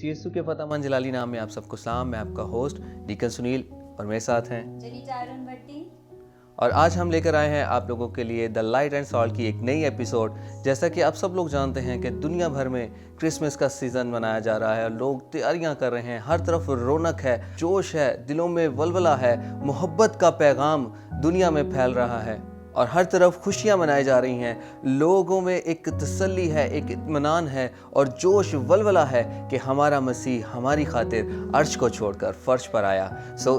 मसीह यीशु के फतेह मंद जलाली नाम में आप सबको सलाम। मैं आपका होस्ट डीकन सुनील और मेरे साथ हैं चारुन भट्टी। और आज हम लेकर आए हैं आप लोगों के लिए द लाइट एंड सॉल्ट की एक नई एपिसोड। जैसा कि आप सब लोग जानते हैं कि दुनिया भर में क्रिसमस का सीज़न मनाया जा रहा है, लोग तैयारियां कर रहे हैं, हर तरफ रौनक है, जोश है, दिलों में वलवला है, मोहब्बत का पैगाम दुनिया में फैल रहा है और हर तरफ खुशियां मनाई जा रही हैं। लोगों में एक तसल्ली है, एक इत्मीनान है और जोश वलवला है कि हमारा मसीह हमारी खातिर अर्श को छोड़कर फर्श पर आया।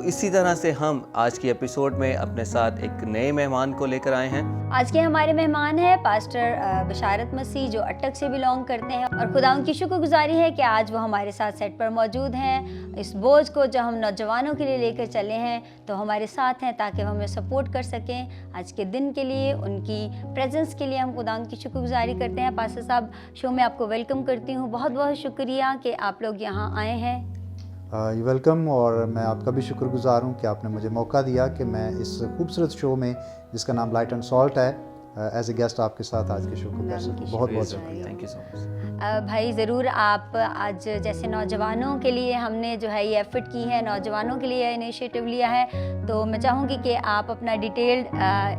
इसी तरह से हम आज की एपिसोड में अपने साथ एक नए मेहमान को लेकर आए हैं। आज के हमारे मेहमान हैं पास्टर बशारत मसीह, जो अटक से बिलोंग करते हैं और खुदा उनकी शुक्रगुजारी है कि आज वो हमारे साथ सेट पर मौजूद हैं। इस बोझ को जो हम नौजवानों के लिए लेकर चले हैं तो हमारे साथ हैं ताकि हम हमें सपोर्ट कर सकें। आज के दिन के लिए, उनकी प्रेजेंस के लिए हम खुदा उनकी शुक्रगुजारी करते हैं। पास्टर साहब, शो में आपको वेलकम करती हूँ। बहुत बहुत शुक्रिया कि आप लोग यहाँ आए हैं। वेलकम। और मैं आपका भी शुक्रगुजार हूँ कि आपने मुझे मौका दिया कि मैं इस खूबसूरत शो में जिसका नाम लाइट एंड सॉल्ट है एज ए गेस्ट आपके साथ आज के शो को कर सकूँ। बहुत बहुत शुक्रिया। Thank you so much. भाई ज़रूर, आप आज जैसे नौजवानों के लिए हमने जो है ये एफर्ट की है, नौजवानों के लिए इनिशिएटिव लिया है, तो मैं चाहूँगी कि आप अपना डिटेल्ड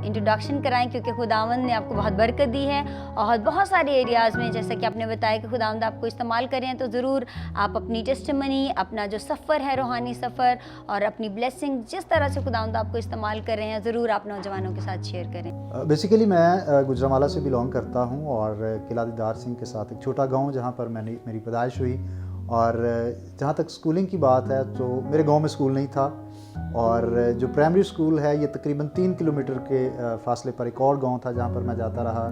इंट्रोडक्शन कराएं, क्योंकि खुदावंद ने आपको बहुत बरकत दी है और बहुत सारे एरियाज़ में जैसा कि आपने बताया कि खुदावंद आपको इस्तेमाल करें, तो ज़रूर आप अपनी टेस्टिमनी, अपना जो सफ़र है, रूहानी सफ़र और अपनी ब्लेसिंग, जिस तरह से खुदावंद आपको इस्तेमाल कर रहे हैं, ज़रूर आप नौजवानों के साथ शेयर करें। बेसिकली मैं गुजरांवाला से बिलोंग करता हूँ और किला दीदार सिंह के साथ एक छोटा गांव जहाँ पर मेरी पैदाइश हुई। और जहाँ तक स्कूलिंग की बात है तो मेरे गांव में स्कूल नहीं था और जो प्राइमरी स्कूल है ये तकरीबन 3 किलोमीटर के फासले पर एक और गांव था जहाँ पर मैं जाता रहा।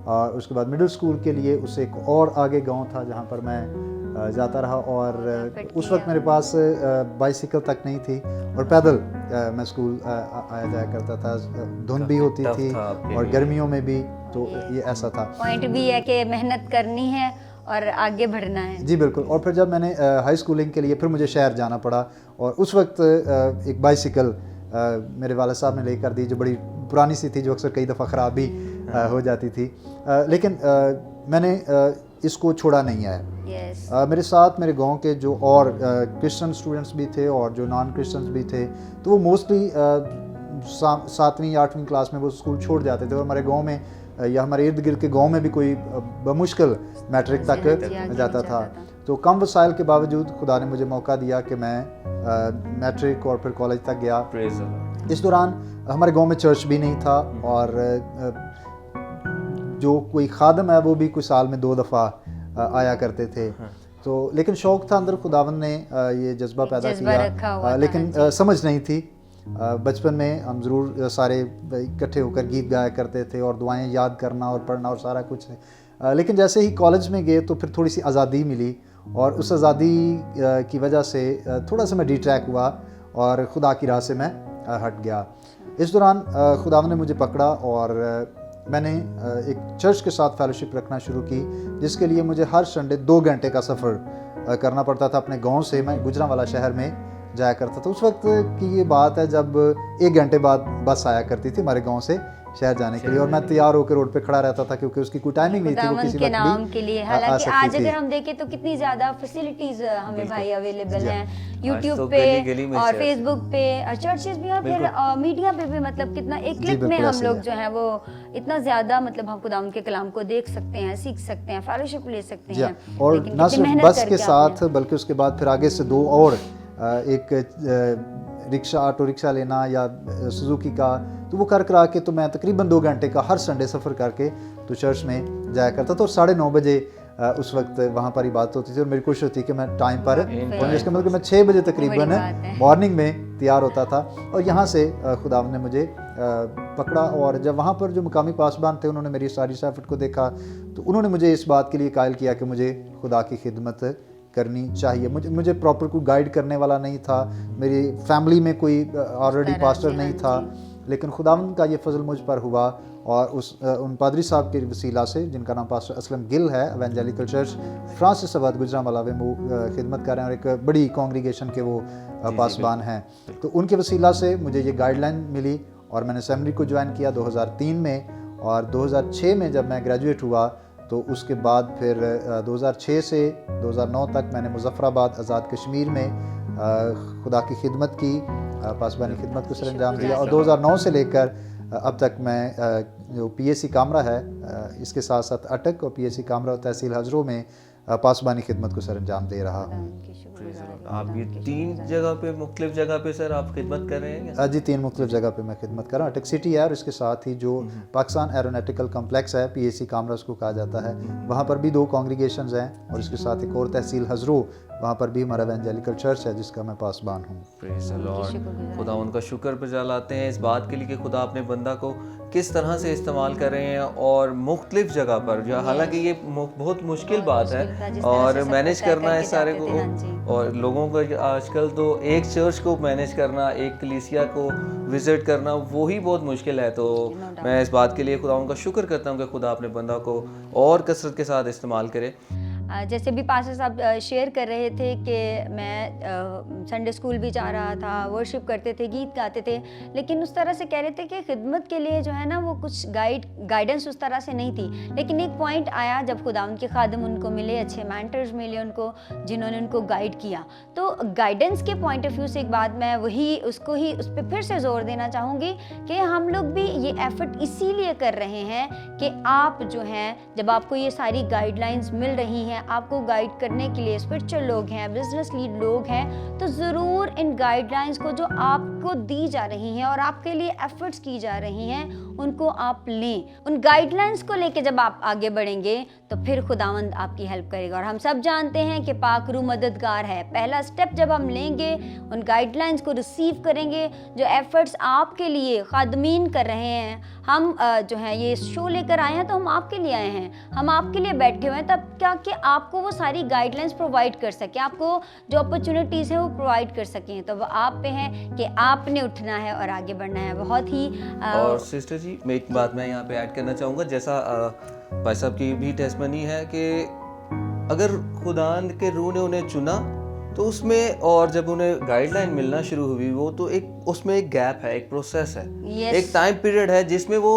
और उसके बाद मिडिल स्कूल के लिए उससे एक और आगे गांव था जहाँ पर मैं जाता रहा। और उस वक्त मेरे पास बाइसिकल तक नहीं थी और पैदल मैं स्कूल आया जाया करता था। धुंध भी होती थी और गर्मियों में भी, तो ये ऐसा था। पॉइंट भी है कि मेहनत करनी है और आगे बढ़ना है। जी बिल्कुल। और फिर जब मैंने हाई स्कूलिंग के लिए फिर मुझे शहर जाना पड़ा और उस वक्त एक बाइसिकल मेरे वाले साहब ने लेकर दी, जो बड़ी पुरानी सी थी, जो अक्सर कई दफ़ा ख़राब भी हो जाती थी। लेकिन मैंने इसको छोड़ा नहीं है। मेरे साथ मेरे गांव के जो और क्रिश्चियन स्टूडेंट्स भी थे और जो नॉन क्रिश्चियंस भी थे, तो वो मोस्टली 7वीं 8वीं क्लास में वो स्कूल छोड़ जाते थे और हमारे गांव में या हमारे इर्द गिर्द के गांव में भी कोई बमुश्किल मैट्रिक तक जाता था। तो कम वसाइल के बावजूद खुदा ने मुझे मौका दिया कि मैं मैट्रिक और फिर कॉलेज तक गया। इस दौरान हमारे गांव में चर्च भी नहीं था और जो कोई खादम है वो भी कोई साल में 2 दफ़ा आया करते थे। तो लेकिन शौक़ था अंदर, खुदावंद ने ये जज्बा पैदा किया, लेकिन समझ नहीं थी। बचपन में हम ज़रूर सारे इकट्ठे होकर गीत गाया करते थे और दुआएं याद करना और पढ़ना और सारा कुछ। लेकिन जैसे ही कॉलेज में गए तो फिर थोड़ी सी आज़ादी मिली और उस आज़ादी की वजह से थोड़ा सा मैं डिट्रैक हुआ और खुदा की राह से मैं हट गया। इस दौरान खुदा ने मुझे पकड़ा और मैंने एक चर्च के साथ फेलोशिप रखना शुरू की, जिसके लिए मुझे हर संडे 2 घंटे का सफ़र करना पड़ता था अपने गांव से। मैं गुजरांवाला शहर में जाया करता था। उस वक्त की ये बात है जब 1 घंटे बाद बस आया करती थी हमारे गांव से शहर जाने के लिए और मैं तैयार होकर रोड पे खड़ा रहता था क्योंकि उसकी कोई टाइमिंग नहीं थी, वो किसी वक्त नाम के लिए। हालांकि आज अगर हम देखें तो कितनी ज़्यादा फैसिलिटीज़ हमें भाई अवेलेबल हैं यूट्यूब पे और फेसबुक पे और चर्चेस भी और फिर मीडिया पे भी। मतलब कितना एक क्लिक में हम लोग जो है वो इतना ज़्यादा, मतलब हम खुदा उनके कलाम को देख सकते हैं, सीख सकते हैं, फेलोशिप ले सकते हैं। और न सिर्फ बस के साथ बल्कि उसके बाद फिर आगे से 2 और एक रिक्शा, ऑटो रिक्शा लेना या सुजुकी का, तो वो कर करा के तो मैं तकरीबन 2 घंटे का हर संडे सफ़र करके तो चर्च में जाया करता था। और 9:30 बजे उस वक्त वहाँ पर इबादत होती थी और मेरी कोशिश होती कि मैं टाइम पर, और इसका मतलब कि मैं 6 बजे तकरीबन मॉर्निंग में तैयार होता था। और यहाँ से खुदा ने मुझे पकड़ा और जब वहाँ पर जो मुकामी पासबान थे उन्होंने मेरी सारी एफर्ट को देखा तो उन्होंने मुझे इस बात के लिए कायल किया कि मुझे खुदा की खिदमत करनी चाहिए। मुझे प्रॉपर कोई गाइड करने वाला नहीं था, मेरी फैमिली में कोई ऑलरेडी पास्टर नहीं था, लेकिन खुदावंद का ये फजल मुझ पर हुआ और उन पादरी साहब के वसीला से, जिनका नाम पास्टर असलम गिल है, एवेंजेलिकल चर्च फ्रांसिस आबाद गुजरांवाला में वो खिदमत कर रहे हैं और एक बड़ी कांग्रीगेशन के वो पासबान हैं। तो उनके वसीला से मुझे ये गाइडलाइन मिली और मैंने सेमिनरी को ज्वाइन किया 2003 में। और 2006 में जब मैं ग्रेजुएट हुआ तो उसके बाद फिर 2006 से 2009 तक मैंने मुज़फ़्फ़राबाद आज़ाद कश्मीर में खुदा की खिदमत की, पासबानी खिदमत को सरअंजाम दिया, और 2009 से लेकर अब तक मैं जो पीएसी कामरा है इसके साथ साथ अटक और पीएसी कामरा और तहसील हजरों में पासबानी खिदमत को सरअंजाम दे रहा हूँ। आप ये 3 जगह पे, मुख्तलिफ जगह पे सर आप खिदमत कर रहे हैं? जी 3 मुख्तलिफ जगह पे मैं खिदमत कर रहा हूँ। अटक सिटी है और इसके साथ ही जो पाकिस्तान एरोनॉटिकल कम्प्लेक्स है, पीएसी कामरा उसको कहा जाता है, वहाँ पर भी 2 कॉन्ग्रीगेशंस हैं, और इसके साथ एक और तहसील हजरों, वहाँ पर भी हमारा एवेंजेलिकल चर्च है जिसका मैं पासबान हूँ। Praise the Lord. खुदा उनका शुक्र बजालाते हैं इस बात के लिए कि खुदा अपने बंदा को किस तरह से इस्तेमाल कर रहे हैं, और मुख्तलिफ जगह पर जो, हालांकि ये बहुत मुश्किल बात है और मैनेज करना है सारे को, और लोगों को आजकल तो एक चर्च को मैनेज करना, एक कलीसिया को विज़िट करना, वो ही बहुत मुश्किल है। तो मैं इस बात के लिए खुदा उनका शुक्र करता हूँ कि खुदा अपने बंदा को और कसरत के साथ इस्तेमाल करे। जैसे भी पास्टर साहब शेयर कर रहे थे कि मैं संडे स्कूल भी जा रहा था, वर्शिप करते थे, गीत गाते थे, लेकिन उस तरह से कह रहे थे कि खिदमत के लिए जो है ना वो कुछ गाइडेंस उस तरह से नहीं थी। लेकिन एक पॉइंट आया जब खुदा उनके खादिम उनको मिले, अच्छे मेंटर्स मिले उनको, जिन्होंने उनको गाइड किया। तो गाइडेंस के पॉइंट ऑफ व्यू से एक बात मैं उस पर फिर से जोर देना चाहूँगी कि हम लोग भी ये एफर्ट इसीलिए कर रहे हैं कि आप जो हैं, जब आपको ये सारी गाइडलाइंस मिल रही हैं, आपको गाइड करने के लिए स्पिरिचुअल लोग हैं, बिजनेस लीड लोग हैं, तो ज़रूर इन गाइडलाइंस को जो आपको दी जा रही हैं और आपके लिए एफर्ट्स की जा रही हैं, उनको आप लें। उन गाइडलाइंस को लेके जब आप आगे बढ़ेंगे तो फिर खुदावंद आपकी हेल्प करेगा। और हम सब जानते हैं कि पाक रूह मददगार है। पहला स्टेप जब हम लेंगे, उन गाइडलाइंस को रिसीव करेंगे, जो एफर्ट्स आपके लिए खादमीन कर रहे हैं, हम जो हैं ये शो लेकर आए हैं, तो हम आपके लिए आए हैं, हम आपके लिए बैठे हुए हैं, तब क्या कि आपको वो सारी गाइडलाइंस प्रोवाइड कर सके, आपको जो अपॉर्चुनिटीज़ हैं वो प्रोवाइड कर सकें। तो वो आप पे है कि आपने उठना है और आगे बढ़ना है। बहुत ही और सिस्टर जी, मैं एक बात मैं यहाँ पे ऐड करना चाहूँगा, जैसा भाई साहब की भी टेस्टमनी है कि अगर खुदा के रूह ने उन्हें चुना तो उसमें, और जब उन्हें गाइडलाइन मिलना शुरू हुई, वो तो एक उसमें एक गैप है, एक प्रोसेस है, एक टाइम पीरियड है जिसमें वो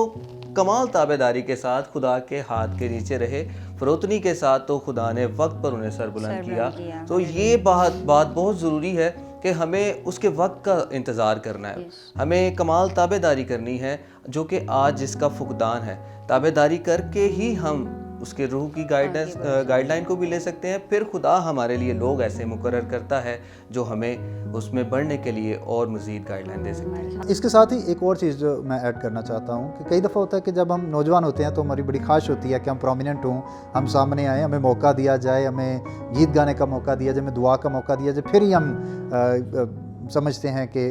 कमाल ताबेदारी के साथ खुदा के हाथ के नीचे रहे, फरोतनी के साथ, तो खुदा ने वक्त पर उन्हें सरबुलंद किया। तो ये बात बहुत ज़रूरी है कि हमें उसके वक्त का इंतज़ार करना है, हमें कमाल ताबेदारी करनी है, जो कि आज जिसका फुकदान है। ताबेदारी करके ही हम उसके रूह की गाइडलाइन को भी ले सकते हैं। फिर खुदा हमारे लिए लोग ऐसे मुकर्रर करता है जो हमें उसमें बढ़ने के लिए और मज़ीद गाइडलाइन दे सकते हैं। इसके साथ ही एक और चीज़ जो मैं ऐड करना चाहता हूँ कि कई दफ़ा होता है कि जब हम नौजवान होते हैं तो हमारी बड़ी ख्वाहिश होती है कि हम प्रोमिनेंट हों, हम सामने आएँ, हमें मौका दिया जाए, हमें गीत गाने का मौका दिया जाए, हमें दुआ का मौका दिया जाए, फिर ही हम समझते हैं कि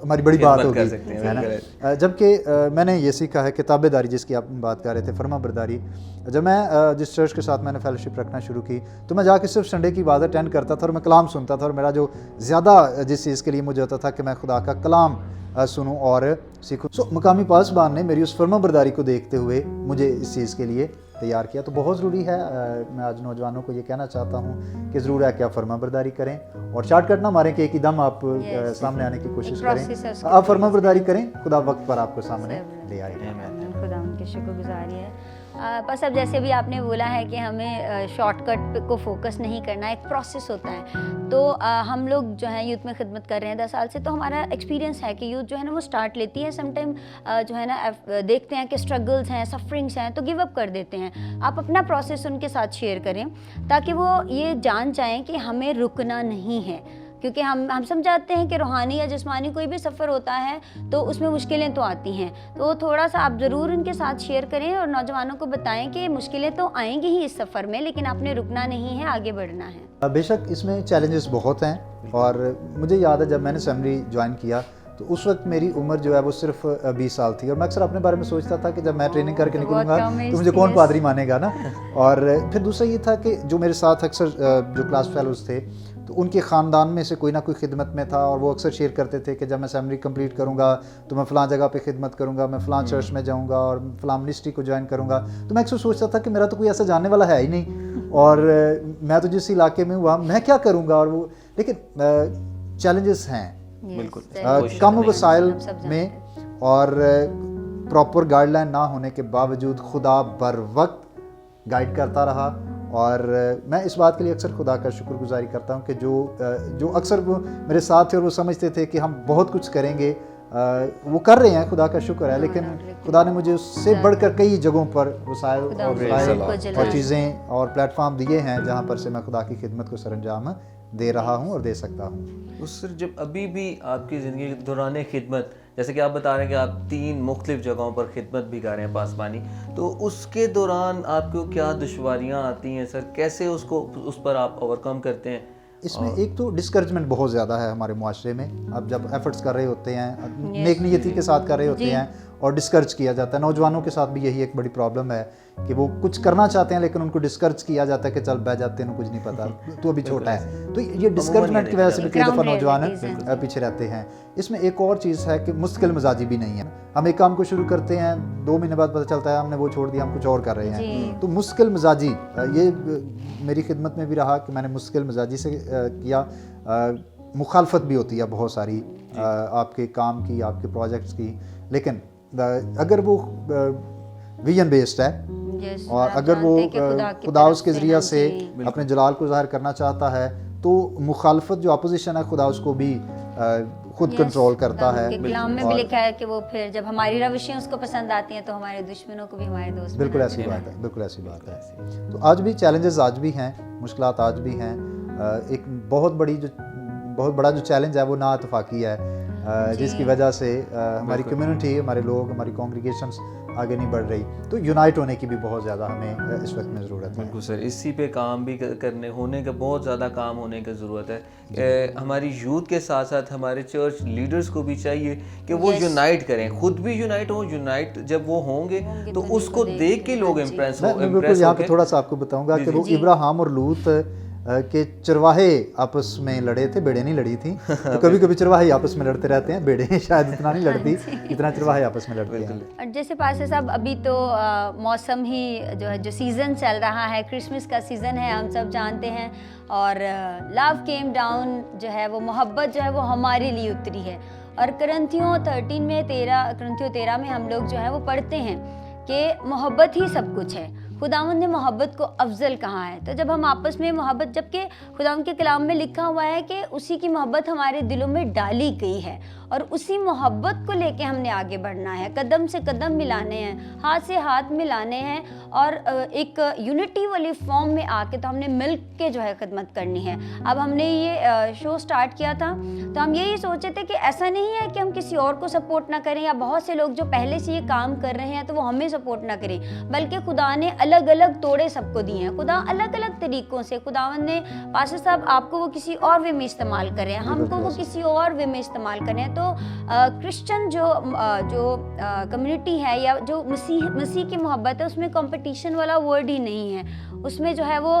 हमारी बड़ी बात होगी, है ना। जबकि मैंने ये सीखा है कि ताबेदारी, जिसकी आप बात कर रहे थे, फर्मा बरदारी। जब मैं जिस चर्च के साथ मैंने फेलोशिप रखना शुरू की तो मैं जाके सिर्फ संडे की बात अटेंड करता था और मैं कलाम सुनता था, और मेरा जो ज़्यादा जिस चीज़ के लिए मुझे होता था कि मैं खुदा का कलाम सुनूं और सीखूं। मकामी पासबान ने मेरी उस फर्मा बरदारी को देखते हुए मुझे इस चीज़ के लिए तैयार किया। तो बहुत ज़रूरी है, मैं आज नौजवानों को ये कहना चाहता हूँ कि ज़रूर है कि आप फर्मा बरदारी करें और शॉर्टकट ना मारें कि एक ही दम आप सामने आने की कोशिश करें। आप फर्मा बरदारी करें, खुदा वक्त पर आपको सामने ले आएगा। खुदा उनके शुक्रगुजारी है। बस अब जैसे भी आपने बोला है कि हमें शॉर्टकट को फोकस नहीं करना, एक प्रोसेस होता है। तो हम लोग जो है यूथ में खिदमत कर रहे हैं 10 साल से, तो हमारा एक्सपीरियंस है कि यूथ जो है ना वो स्टार्ट लेती है, समटाइम जो है ना देखते हैं कि स्ट्रगल्स हैं, सफरिंग्स हैं, तो गिव अप कर देते हैं। आप अपना प्रोसेस उनके साथ शेयर करें ताकि वो ये जान जाएँ कि हमें रुकना नहीं है, क्योंकि हम समझाते हैं कि रूहानी या जिस्मानी कोई भी सफ़र होता है तो उसमें मुश्किलें तो आती हैं। तो थोड़ा सा आप ज़रूर उनके साथ शेयर करें और नौजवानों को बताएं कि मुश्किलें तो आएंगी ही इस सफ़र में, लेकिन आपने रुकना नहीं है, आगे बढ़ना है। बेशक इसमें चैलेंजेस बहुत हैं, और मुझे याद है जब मैंने असेंबली ज्वाइन किया तो उस वक्त मेरी उम्र जो है वो सिर्फ 20 साल थी, और मैं अक्सर अपने बारे में सोचता था कि जब मैं ट्रेनिंग करके निकलूंगा तो मुझे कौन पादरी मानेगा ना। और फिर दूसरा ये था कि जो मेरे साथ अक्सर जो क्लास फेलोज़ थे तो उनके ख़ानदान में से कोई ना कोई खिदमत में था, और वो अक्सर शेयर करते थे कि जब मैं असेंबली कंप्लीट करूंगा तो मैं फ़लाँ जगह पे खिदमत करूंगा, मैं फ़लाँ चर्च में जाऊंगा और फ़लाँ मिनिस्ट्री को ज्वाइन करूंगा। तो मैं अक्सर सोचता था कि मेरा तो कोई ऐसा जानने वाला है ही नहीं, और मैं तो जिस इलाके में हुआ मैं क्या करूँगा। और वो लेकिन चैलेंजेस हैं बिल्कुल, कम वसाइल में और प्रॉपर गाइडलाइन ना होने के बावजूद खुदा बर वक्त गाइड करता रहा। और मैं इस बात के लिए अक्सर खुदा का शुक्रगुजारी करता हूँ कि जो अक्सर वो मेरे साथ थे और वो समझते थे कि हम बहुत कुछ करेंगे, वो कर रहे हैं, खुदा का शुक्र है, लेकिन खुदा ने मुझे उससे बढ़कर कई जगहों पर वसाइल और चीज़ें और प्लेटफॉर्म दिए हैं जहाँ पर से मैं खुदा की खिदमत को सरंजाम दे रहा हूँ और दे सकता हूँ। उस जब अभी भी आपकी ज़िंदगी के दौरान खिदमत, जैसे कि आप बता रहे हैं कि आप 3 मुख्तलिफ जगहों पर खिदमत भी कर रहे हैं पासबानी, तो उसके दौरान आपको क्या दुश्वारियाँ आती हैं सर, कैसे उस पर आप ओवरकम करते हैं? इसमें एक तो डिस्करेजमेंट बहुत ज़्यादा है हमारे मुआशरे में। अब जब एफर्ट्स कर रहे होते हैं, नेक नियति के साथ कर रहे होते हैं और डिस्करेज किया जाता है, नौजवानों के साथ भी यही एक बड़ी प्रॉब्लम है कि वो कुछ करना चाहते हैं लेकिन उनको डिस्करेज किया जाता है कि चल बह जाते हैं, कुछ नहीं पता, तू अभी छोटा है। तो ये डिस्करेजमेंट की वजह से भी कई दफ़ा नौजवान पीछे रहते हैं। इसमें एक और चीज़ है कि मुश्किल मिजाजी भी नहीं है। हम एक काम को शुरू करते हैं, 2 महीने बाद पता चलता है हमने वो छोड़ दिया, हम कुछ और कर रहे हैं। तो मुश्किल मिजाजी, ये मेरी खिदमत में भी रहा कि मैंने मुश्किल मिजाजी से किया। मुखालफत भी होती है बहुत सारी आपके काम की, आपके प्रोजेक्ट्स की, लेकिन अगर वो विजन बेस्ड है और अगर वो खुदा उसके ज़रिया से अपने जलाल को ज़ाहिर करना चाहता है, तो मुखालफत जो अपोजिशन है खुदा उसको भी खुद कंट्रोल करता है। कलाम में भी लिखा है कि वो फिर जब हमारी रविशें उसको पसंद आती हैं तो हमारे दुश्मनों को भी हमारे दोस्त। बिल्कुल ऐसी बात है, बिल्कुल ऐसी बात है। तो आज भी चैलेंजेस आज भी हैं, मुश्किलात आज भी हैं। एक बहुत बड़ा जो चैलेंज है वो नाइतफाकी है, जिसकी वजह से हमारी कम्युनिटी, हमारे लोग, हमारी कॉन्ग्रीगेशंस आगे नहीं बढ़ रही। तो यूनाइट होने की भी बहुत ज़्यादा हमें इस वक्त में ज़रूरत है। बिल्कुल सर, इसी पे काम भी करने होने का बहुत ज़्यादा काम होने की ज़रूरत है। हमारी यूथ के साथ साथ हमारे चर्च लीडर्स को भी चाहिए कि वो यूनाइट करें, खुद भी यूनाइट हो। यूनाइट जब वो होंगे तो उसको देख के लोग इम्प्रेस हो। बिल्कुल, यहाँ पे थोड़ा सा आपको बताऊंगा कि वो इब्राहिम और लूत के चरवाहे आपस में लड़े थे, भेड़ें नहीं लड़ी थी। तो कभी कभी चरवाहे आपस में लड़ते रहते हैं, भेड़ें शायद इतना नहीं लड़ती जितना चरवाहे आपस में लड़ते हैं। और जैसे पासे साहब, अभी तो मौसम ही जो सीज़न चल रहा है, क्रिसमस का सीज़न है, हम सब जानते हैं। और लव केम डाउन जो है वो मोहब्बत जो है वो हमारे लिए उतरी है। और करंथियों 13 में हम लोग जो है वो पढ़ते हैं कि मोहब्बत ही सब कुछ है। खुदावंद ने मोहब्बत को अफजल कहा है। तो जब हम आपस में मोहब्बत, जबकि खुदावंद के कलाम में लिखा हुआ है कि उसी की मोहब्बत हमारे दिलों में डाली गई है और उसी मोहब्बत को लेके हमने आगे बढ़ना है, कदम से कदम मिलाने हैं, हाथ से हाथ मिलाने हैं और एक यूनिटी वाली फॉर्म में आके तो हमने मिल के जो है खिदमत करनी है। अब हमने ये शो स्टार्ट किया था तो हम यही सोचे थे कि ऐसा नहीं है कि हम किसी और को सपोर्ट ना करें या बहुत से लोग जो पहले से ये काम कर रहे हैं तो वो हमें सपोर्ट ना करें, बल्कि खुदा ने अलग अलग तोड़े सबको दिए हैं। खुदा अलग अलग तरीक़ों से, खुदावंद ने पास्टर साहब आपको वो किसी और वे में इस्तेमाल करें, हमको वो किसी और वे में इस्तेमाल करें। तो क्रिश्चियन जो कम्युनिटी है या जो मसीह की मोहब्बत है, उसमें कंपटीशन वाला वर्ड ही नहीं है। उसमें जो है वो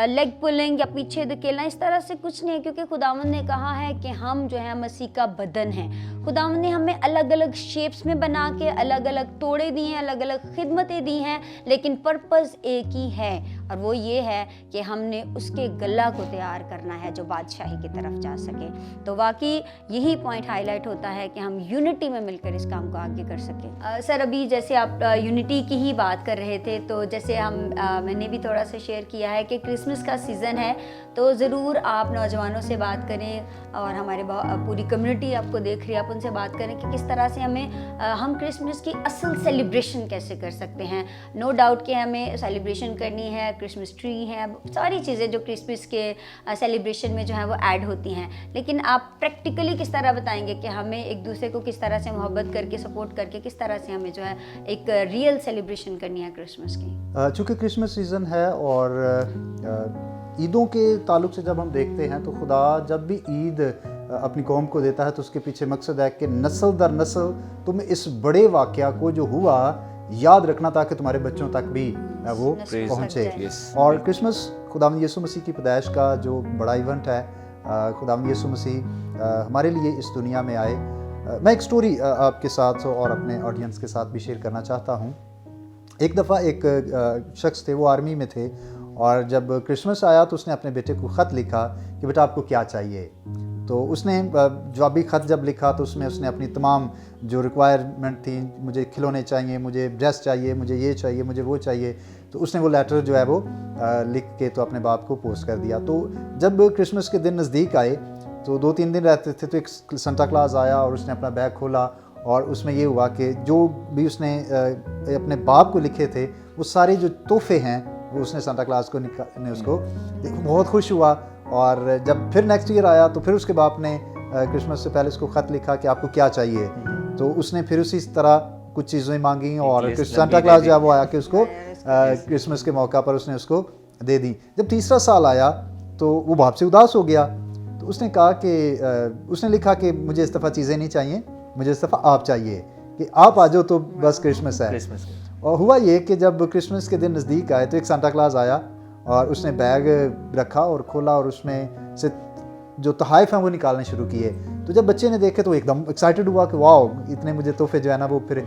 लेग पुलिंग या पीछे धकेलना इस तरह से कुछ नहीं है, क्योंकि खुदावंद ने कहा है कि हम जो है मसीह का बदन है। खुदावंद ने हमें अलग अलग शेप्स में बना के अलग अलग तोड़े दिए हैं, अलग अलग खिदमतें दी हैं, लेकिन पर्पस एक ही है और वो ये है कि हमने उसके गला को तैयार करना है जो बादशाही की तरफ जा सके। तो वाकई यही पॉइंट हाईलाइट होता है कि हम यूनिटी में मिलकर इस काम को आगे कर सकें। सर, अभी जैसे आप यूनिटी की ही बात कर रहे थे, तो जैसे मैंने भी थोड़ा सा शेयर किया है कि क्रिसमस का सीज़न है, तो ज़रूर आप नौजवानों से बात करें और हमारे पूरी कम्युनिटी आपको देख रही है, आप उनसे बात करें कि किस तरह से हम क्रिसमस की असल सेलिब्रेशन कैसे कर सकते हैं। नो डाउट कि हमें सेलिब्रेशन करनी है, क्रिसमस ट्री है, सारी चीज़ें जो क्रिसमस के सेलिब्रेशन में जो है वो ऐड होती हैं, लेकिन आप प्रैक्टिकली किस तरह बताएंगे कि हमें एक दूसरे को किस तरह से मोहब्बत करके, सपोर्ट करके, किस तरह से हमें जो है एक रियल सेलिब्रेशन करनी है क्रिसमस की। चूँकि क्रिसमस सीज़न है और ईदों के ताल्लुक से जब हम देखते हैं तो खुदा जब भी ईद अपनी कौम को देता है तो उसके पीछे मकसद है कि नस्ल दर नस्ल तुम्हें इस बड़े वाक़या को जो हुआ याद रखना, ताकि तुम्हारे बच्चों तक भी वो पहुँचे। और क्रिसमस खुदावंद यीशु मसीह की पैदाइश का जो बड़ा इवेंट है, खुदावंद यीशु मसीह हमारे लिए इस दुनिया में आए। मैं एक स्टोरी आपके साथ और अपने ऑडियंस के साथ भी शेयर करना चाहता हूँ। एक दफ़ा एक शख्स थे, वो आर्मी में थे, और जब क्रिसमस आया तो उसने अपने बेटे को ख़त लिखा कि बेटा आपको क्या चाहिए। तो उसने जवाबी ख़त जब लिखा तो उसमें उसने अपनी तमाम जो रिक्वायरमेंट थी, मुझे खिलौने चाहिए, मुझे ड्रेस चाहिए, मुझे ये चाहिए, मुझे वो चाहिए, तो उसने वो लेटर जो है वो लिख के तो अपने बाप को पोस्ट कर दिया। तो जब क्रिसमस के दिन नज़दीक आए तो 2-3 दिन रहते थे, तो एक संता क्लॉज आया और उसने अपना बैग खोला और उसमें ये हुआ कि जो भी उसने अपने बाप को लिखे थे वो सारे जो तोहफे हैं वो उसने संता क्लॉज को ने उसको बहुत खुश हुआ। और जब फिर नेक्स्ट ईयर आया तो फिर उसके बाप ने क्रिसमस से पहले उसको ख़त लिखा कि आपको क्या चाहिए, तो उसने फिर उसी तरह कुछ चीज़ें मांगी और संता क्लॉज जो है वो आया कि उसको क्रिसमस के मौका पर उसने उसको दे दी। जब तीसरा साल आया तो वो बाप से उदास हो गया, तो उसने कहा कि उसने लिखा कि मुझे इस दफ़ा चीज़ें नहीं चाहिए, मुझे इस दफ़ा आप चाहिए कि आप आ जाओ तो बस क्रिसमस है। और हुआ ये कि जब क्रिसमस के दिन नज़दीक आए तो एक सांता क्लॉज आया और उसने बैग रखा और खोला और उसमें से जो तोहफ़े हैं वो निकालने शुरू किए। तो जब बच्चे ने देखे तो एकदम एक्साइटेड हुआ कि वाह इतने मुझे तोहफे जो है ना वो फिर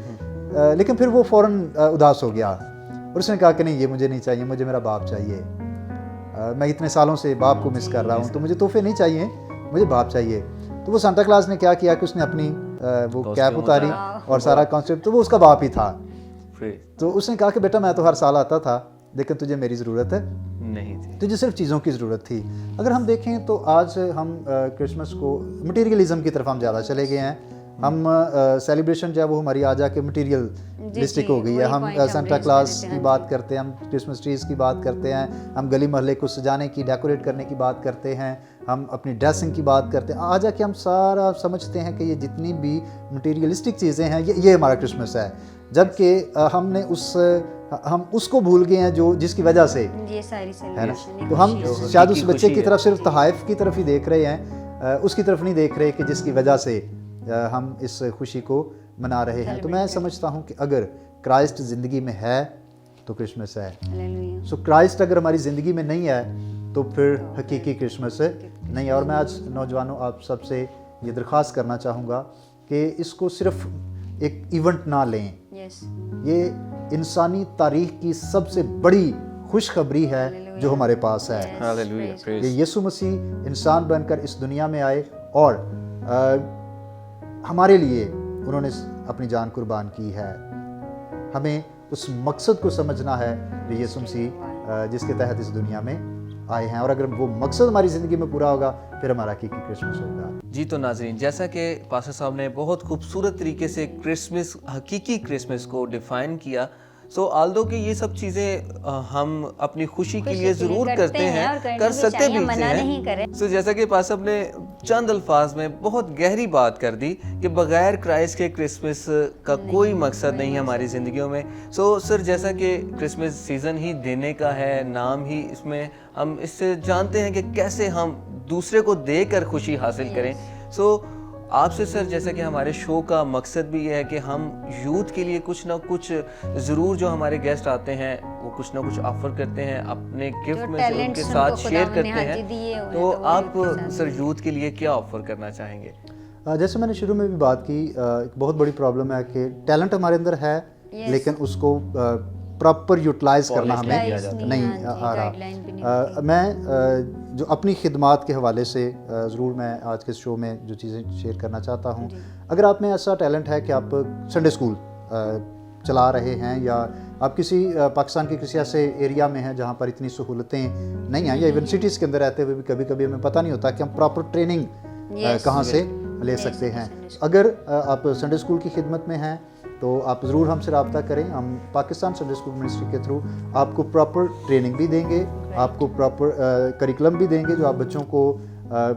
लेकिन फिर वो फ़ौरन उदास हो गया और उसने कहा कि नहीं ये मुझे नहीं चाहिए, मुझे मेरा बाप चाहिए। मैं इतने सालों से बाप को मिस कर रहा हूँ, तो मुझे तोहफे नहीं चाहिए, मुझे बाप चाहिए। तो वो सांता क्लॉज ने क्या किया कि उसने अपनी वो कैप उतारी और सारा कॉन्सेप्ट, तो वो उसका बाप ही था। तो उसने कहा कि बेटा मैं तो हर साल आता था लेकिन तुझे मेरी ज़रूरत नहीं थी, तुझे सिर्फ चीज़ों की ज़रूरत थी। अगर हम देखें तो आज हम क्रिसमस को मटीरियलिज्म की तरफ हम ज़्यादा चले गए हैं। हम सेलिब्रेशन जो है वो हमारी आज आके मटीरियलिस्टिक हो गई है। हम सांता क्लॉज की बात करते हैं, हम क्रिसमस ट्रीज़ की बात करते हैं, हम गली मोहल्ले को सजाने की, डेकोरेट करने की बात करते हैं, हम अपनी ड्रेसिंग की बात करते हैं। आज आके हम सारा समझते हैं कि ये जितनी भी मटीरियलिस्टिक चीज़ें हैं ये हमारा क्रिसमस है, जबकि हमने हम उसको भूल गए हैं जो जिसकी वजह से ये सारी है ना। सेलिब्रेशन तो हम शायद उस बच्चे की तरफ सिर्फ तोहफ़े की तरफ ही देख रहे हैं, उसकी तरफ नहीं देख रहे कि जिसकी वजह से हम इस खुशी को मना रहे हैं। तो मैं समझता हूँ कि अगर क्राइस्ट ज़िंदगी में है तो क्रिसमस है। सो क्राइस्ट अगर हमारी ज़िंदगी में नहीं है तो फिर हकीकी क्रिसमस नहीं है। और मैं आज नौजवानों आप सबसे ये दरख्वास्त करना चाहूँगा कि इसको सिर्फ एक इवेंट ना लें। ये इंसानी तारीख की सबसे बड़ी खुशखबरी है जो हमारे पास है। ये यीशु मसीह इंसान बनकर इस दुनिया में आए और हमारे लिए उन्होंने अपनी जान कुर्बान की है। हमें उस मकसद को समझना है कि यीशु मसीह जिसके तहत इस दुनिया में आए हैं, और अगर वो मकसद हमारी ज़िंदगी में पूरा होगा फिर हमारा हकीकी क्रिसमस होगा। जी तो नाजरीन, जैसा कि पास्टर साहब ने बहुत खूबसूरत तरीके से क्रिसमस, हकीकी क्रिसमस को डिफ़ाइन किया। सो आल्दो कि ये सब चीज़ें हम अपनी खुशी के लिए ज़रूर करते हैं, कर सकते भी हैं। सो जैसा कि पास्टर साहब ने चंद अल्फाज में बहुत गहरी बात कर दी कि बगैर क्राइस्ट के क्रिसमस का कोई मकसद नहीं है हमारी ज़िंदगियों में। सो सर, जैसा कि क्रिसमस सीज़न ही देने का है, नाम ही इसमें हम इससे जानते हैं कि कैसे हम दूसरे को देकर खुशी हासिल करें। सो आपसे सर, जैसा कि हमारे शो का मकसद भी ये है कि हम यूथ के लिए कुछ ना कुछ ज़रूर, जो हमारे गेस्ट आते हैं वो कुछ ना कुछ ऑफ़र करते हैं, अपने गिफ्ट में से उनके साथ शेयर करते हैं। तो आप सर यूथ के लिए क्या ऑफ़र करना चाहेंगे? जैसे मैंने शुरू में भी बात की, एक बहुत बड़ी प्रॉब्लम है कि टैलेंट हमारे अंदर है लेकिन उसको प्रॉपर यूटिलाइज करना हमें नहीं आ रहा। मैं जो अपनी खिदमात के हवाले से ज़रूर मैं आज के शो में जो चीज़ें शेयर करना चाहता हूँ, अगर आप में ऐसा टैलेंट है कि आप संडे स्कूल चला रहे हैं या आप किसी पाकिस्तान के किसी ऐसे एरिया में हैं जहाँ पर इतनी सहूलतें नहीं हैं, या इवन सिटीज़ के अंदर रहते हुए भी कभी कभी हमें पता नहीं होता कि हम प्रॉपर ट्रेनिंग कहाँ से ले सकते हैं। अगर आप संडे स्कूल की खिदमत में हैं तो आप ज़रूर हमसे रब्ता करें। हम पाकिस्तान संडे स्कूल मिनिस्ट्री के थ्रू आपको प्रॉपर ट्रेनिंग भी देंगे, आपको प्रॉपर करिकुलम भी देंगे जो आप बच्चों को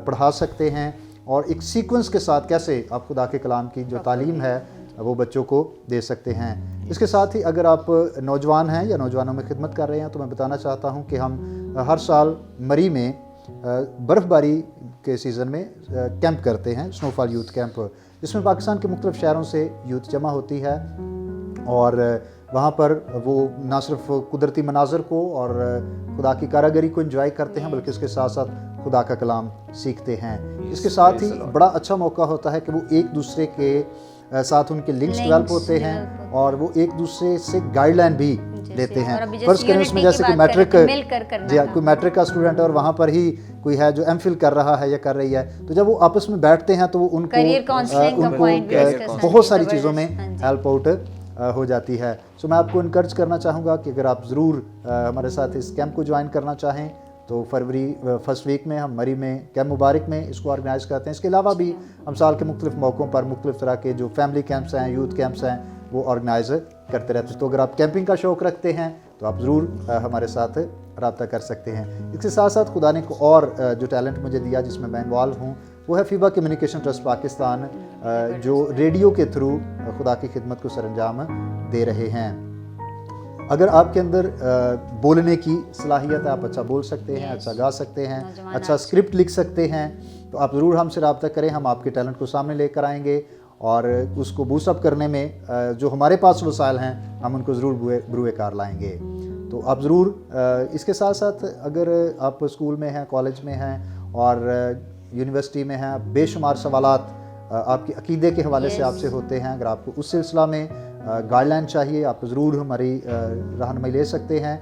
पढ़ा सकते हैं, और एक सीक्वेंस के साथ कैसे आप खुदा के कलाम की जो तालीम है वो बच्चों को दे सकते हैं। इसके साथ ही अगर आप नौजवान हैं या नौजवानों में खिदमत कर रहे हैं तो मैं बताना चाहता हूँ कि हम हर साल मरी में बर्फ़बारी के सीज़न में कैंप करते हैं, स्नोफॉल यूथ कैंप, जिसमें पाकिस्तान के मुख्तलिफ शहरों से यूथ जमा होती है और वहाँ पर वो ना सिर्फ कुदरती मनाज़र को और खुदा की कारागरी को एंजॉय करते हैं बल्कि इसके साथ साथ खुदा का कलाम सीखते हैं। इसके साथ ही बड़ा अच्छा मौका होता है कि वो एक दूसरे के साथ उनके लिंक्स डेवलप होते हैं और वो एक दूसरे से गाइडलाइन भी देते हैं। फर्स्ट करें उसमें जैसे कि मैट्रिक, जी कोई मैट्रिक का स्टूडेंट है और वहाँ पर ही कोई है जो एमफिल कर रहा है या कर रही है, तो जब वो आपस में बैठते हैं तो वो उनको बहुत सारी चीज़ों में हेल्प आउट हो जाती है। सो मैं आपको इनकरेज करना चाहूँगा कि अगर आप ज़रूर हमारे साथ इस कैंप को ज्वाइन करना चाहें तो फरवरी फर्स्ट वीक में हम मरी में कैंप मुबारक में इसको ऑर्गेनाइज़ करते हैं। इसके अलावा भी हम साल के मुख्तलिफ मौक़ों पर मुख्तलिफ तरह के जो फैमिली कैंप्स हैं, यूथ कैंप्स हैं, वो ऑर्गेनाइज़ करते रहते हैं। तो अगर आप कैंपिंग का शौक़ रखते हैं तो आप ज़रूर हमारे साथ रब्ता कर सकते हैं। इसके साथ साथ खुदा ने और जो टैलेंट मुझे दिया जिसमें मैं इन्वॉल्व हूँ वो है फीबा कम्युनिकेशन ट्रस्ट पाकिस्तान, जो रेडियो के थ्रू खुदा की खिदमत को सरअंजाम दे रहे हैं। अगर आपके अंदर बोलने की सलाहियत है, आप अच्छा बोल सकते हैं, अच्छा गा सकते हैं, अच्छा स्क्रिप्ट लिख सकते हैं, तो आप ज़रूर हमसे रब्ता करें। हम आपके टैलेंट को सामने लेकर आएंगे और उसको बूस्टअप करने में जो हमारे पास वसाइल हैं हम उनको ज़रूर बरूए कार लाएंगे। तो आप ज़रूर इसके साथ साथ अगर आप स्कूल में हैं, कॉलेज में हैं और यूनिवर्सिटी में हैं, बेशुमार सवालात आपके अकीदे के हवाले से आपसे होते हैं। अगर आपको उस सिलसिला में गाइडलाइन चाहिए आप ज़रूर हमारी रहनुमाई ले सकते हैं।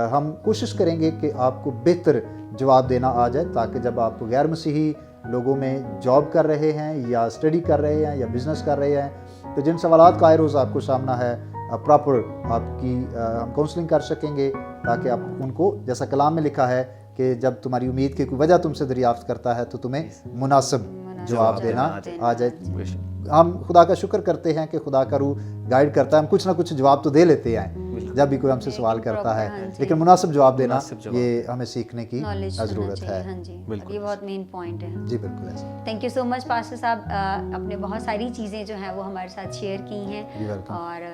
हम कोशिश करेंगे कि आपको बेहतर जवाब देना आ जाए, ताकि जब आप गैर मसीही लोगों में जॉब कर रहे हैं या स्टडी कर रहे हैं या बिज़नेस कर रहे हैं, तो जिन सवालात का आए रोज़ आपको सामना है प्रॉपर आपकी हम काउंसलिंग कर सकेंगे, ताकि आप उनको, जैसा कलाम में लिखा है कि जब तुम्हारी उम्मीद की कोई वजह तुमसे दरियाफ्त करता है तो तुम्हें मुनासिब जवाब देना आ जाए। हम खुदा का शुक्र करते हैं कि खुदा का रूह गाइड करता है, हम कुछ ना कुछ जवाब तो दे लेते हैं जब भी कोई हमसे सवाल करता है, लेकिन मुनासिब जवाब देना ये हमें सीखने की ज़रूरत है। हाँ जी, ये बहुत मेन पॉइंट है। जी बिल्कुल ऐसा। Thank you so much pastor साहब, अपने बहुत सारी चीज़ें जो हैं वो हमारे साथ शेयर की हैं और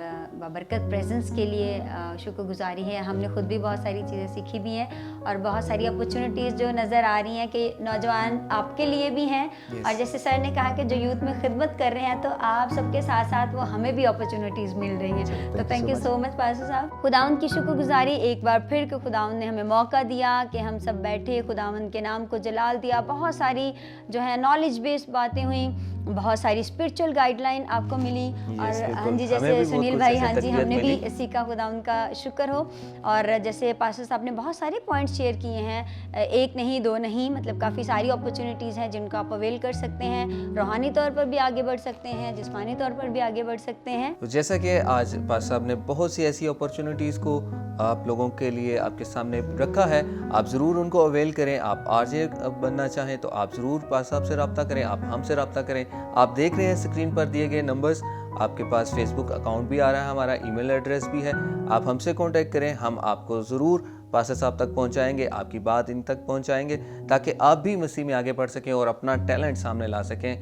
बरकत प्रेजेंस के लिए शुक्रगुजारी है। हमने खुद भी बहुत सारी चीज़ें सीखी भी हैं और बहुत सारी अपॉर्चुनिटीज़ जो नज़र आ रही हैं कि नौजवान आपके लिए भी हैं और जैसे सर ने कहा कि जो यूथ में खिदमत कर रहे हैं तो आप सबके साथ साथ वो हमें भी अपॉर्चुनिटीज़ मिल रही हैं। तो thank you so much pastor साहब। खुदावंद की शुक्रगुजारी एक बार फिर कि खुदावंद ने हमें मौका दिया कि हम सब बैठे, खुदावंद के नाम को जलाल दिया। बहुत सारी जो है नॉलेज बेस्ड बातें हुई, बहुत सारी स्पिरिचुअल गाइडलाइन आपको मिली और हाँ जी, जैसे सुनील भाई, हाँ जी, हमने भी सीखा, खुदा उनका शुक्र हो। और जैसे पास्टर साहब ने बहुत सारे पॉइंट्स शेयर किए हैं, एक नहीं दो नहीं, मतलब काफ़ी सारी अपॉर्चुनिटीज़ हैं जिनको आप अवेल कर सकते हैं, रूहानी तौर पर भी आगे बढ़ सकते हैं, जिस्मानी तौर पर भी आगे बढ़ सकते हैं। तो जैसा कि आज पास्टर साहब ने बहुत सी ऐसी अपॉर्चुनिटीज़ को आप लोगों के लिए आपके सामने रखा है, आप ज़रूर उनको अवेल करें। आप आरजे बनना चाहें तो आप ज़रूर पास्टर साहब से रब्ता करें, आप हमसे रब्ता करें। आप देख रहे हैं स्क्रीन पर दिए गए नंबर्स, आपके पास फेसबुक अकाउंट भी आ रहा है, हमारा ईमेल एड्रेस भी है, आप हमसे कांटेक्ट करें, हम आपको ज़रूर पास्टर साहब तक पहुंचाएंगे, आपकी बात इन तक पहुंचाएंगे ताकि आप भी मसीह में आगे बढ़ सकें और अपना टैलेंट सामने ला सकें।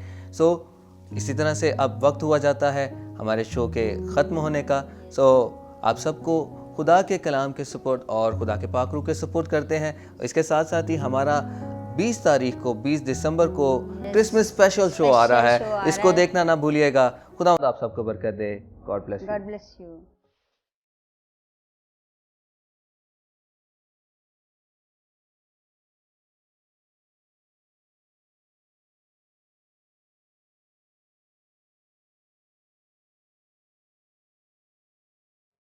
इसी तरह से अब वक्त हुआ जाता है हमारे शो के ख़त्म होने का। आप सबको खुदा के कलाम के सपोर्ट और खुदा के पाक रूह के सपोर्ट करते हैं। इसके साथ साथ ही हमारा 20 तारीख को 20 दिसंबर को क्रिसमस स्पेशल शो आ रहा है, इसको देखना ना भूलिएगा। खुदा आप सबको बरकत दे। God bless you.